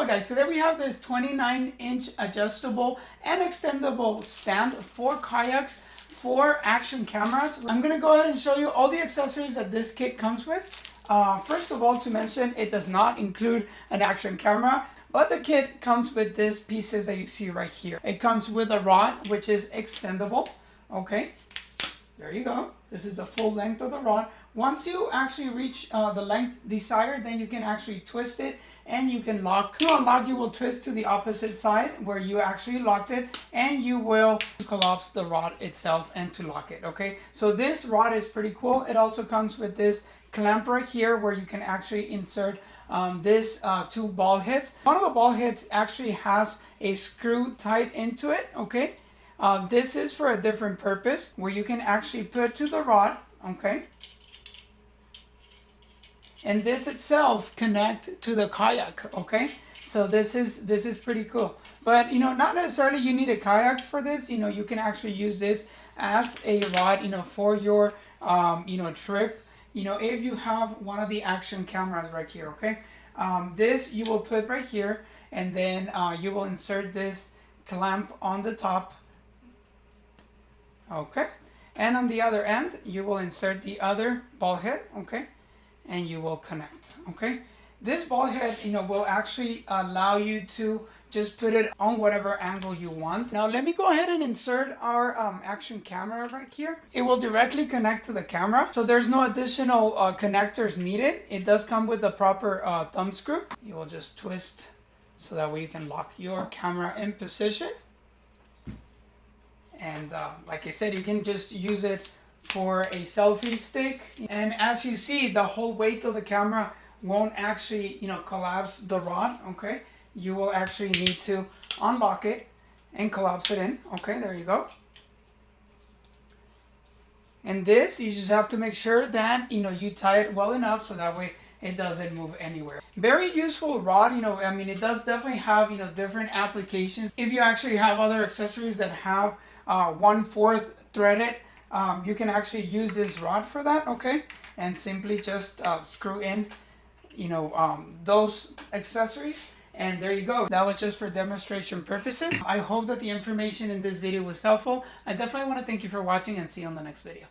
what guys, today we have this 29-inch adjustable and extendable stand for kayaks, for action cameras. I'm gonna go ahead and show you all the accessories that this kit comes with. First of all, to mention, it does not include an action camera, but the kit comes with these pieces that you see right here. It comes with a rod, which is extendable, okay? There you go. This is the full length of the rod. Once you actually reach the length desired, then you can actually twist it and you can lock. To unlock, you will twist to the opposite side where you actually locked it, and you will collapse the rod itself and to lock it, okay? So this rod is pretty cool. It also comes with this clamp right here where you can actually insert this two ball heads. One of the ball heads actually has a screw tied into it, okay? This is for a different purpose where you can actually put to the rod, okay? And this itself connect to the kayak, okay? So this is pretty cool. But you know, not necessarily you need a kayak for this. You know, you can actually use this as a rod, you know, for your trip. You know, if you have one of the action cameras right here, okay? This you will put right here, and then you will insert this clamp on the top, okay? And on the other end, you will insert the other ball head, okay? And you will connect, okay? This ball head, you know, will actually allow you to just put it on whatever angle you want. Now let me go ahead and insert our action camera right here. It will directly connect to the camera, so there's no additional connectors needed. It does come with the proper thumb screw. You will just twist so that way you can lock your camera in position. And like I said, you can just use it for a selfie stick. And as you see, the whole weight of the camera won't actually, you know, collapse the rod, okay? You will actually need to unlock it and collapse it in. Okay, there you go. And this, you just have to make sure that, you know, you tie it well enough so that way it doesn't move anywhere. Very useful rod, you know, I mean, it does definitely have, you know, different applications. If you actually have other accessories that have 1/4 threaded, you can actually use this rod for that, okay? And simply just screw in, you know, those accessories. And there you go. That was just for demonstration purposes. I hope that the information in this video was helpful. I definitely want to thank you for watching and see you on the next video.